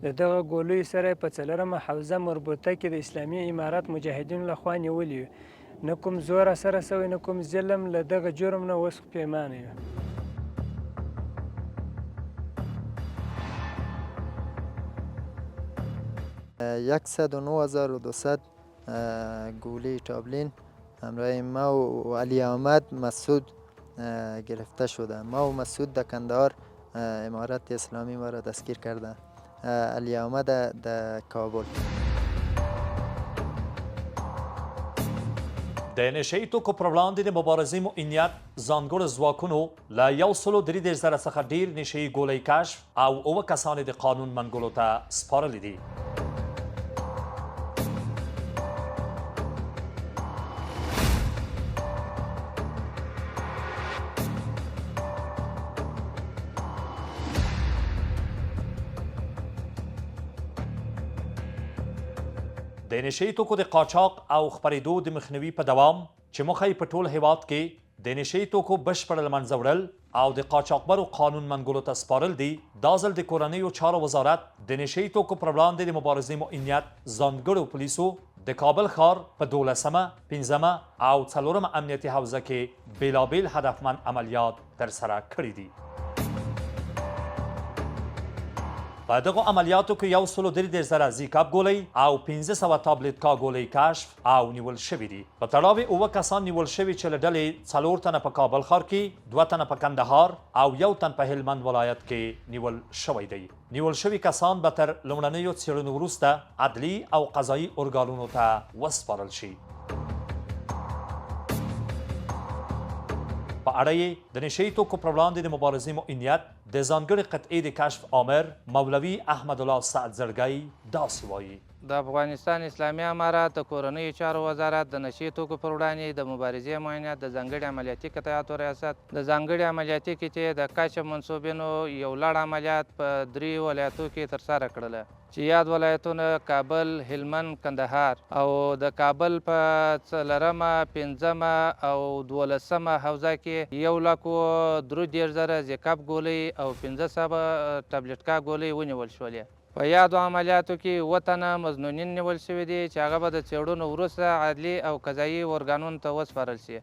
د دغه ګولیو سره یې په 4مه حوزه مربوطه کې د اسلامي امارت مجاهدینو لخوا نیولي یو. نه کوم زور راسره سوی، نه کوم ظلم. له دغه جرم نه اوس پښیمانه یو. یکصد و 9200 گوله تابلین همراه ما و علی احمد مسعود گرفته شده. ما و مسعود در کندهار امارت اسلامی ما را دستگیر کرده. علی احمد در کابل. د نشهیي توکو پر وړاندې د مبارزې معینیت ځانګړو ځواکونو له 133,000 څخه ډیر نشهیي ګولۍ کشف او 7 کسان د قانون منګولو ته سپارلي دي. د نشهیي توکو د قاچاق او خپرېدو د مخنیوي په دوام چې موخه یې په ټول هیواد کې د نشهیي توکو بشپړ له منځه وړل او د قاچاقبرو قانون منګولو ته سپارل دي. دا ځل د کورنیو چارو وزارت د نشهیي توکو پر وړاندې د مبارزې معینیت ځانګړو پولیسو د کابل ښار په 12مه، 15مه او 4مه امنیتي حوزه کې بېلابېل هدفمند عملیات ترسره کړي دي. په دغو عملیاتو کې 133,000 زیکاب ګولۍ او 1500 تابلیتکا ګولۍ کشف او نیول شوي دي. په تړاو 7 کسان نیول شوي چې له ډلې 4 تنه په کابل ښار کې، 2 تنه په کندهار او 1 تن په هلمند ولایت کې نیول شوی دی. نیول شوي کسان به تر لومړنیو څېړنو وروسته عدلي او قضایي ارګانونو ته وسپارل شي. په اړه یې د نشهیي توکو پر وړاندې د مبارزې معینیت د ځانګړې قطعې د کشف آمر مولوي احمد الله سعد زړګی داسې وایي: د افغانستان اسلامي امارت د کورنیو چارو وزارت د نشهیي توکو پر وړاندې د مبارزې معینیت د ځانګړي عملیاتي قطعاتو ریاست د ځانګړي عملیاتي قطعې د کشف منصوبینو یو لړ عملیات په 3 ولایتو کې ترسره کړله، چې یاد ولایتونه کابل، هلمند، کندهار او د کابل په 4مه، 15مه او 12مه حوزه کې 133,000 زیکاب ګولۍ او 1500 ټابلیټکا ګولۍ ونیول شولې. په یادو عملیاتو کې 7 تنه مظنونین نیول شوي دي چې هغه به د څېړنو وروسته عدلي او قضایي ارګانونو ته وسپارل شي.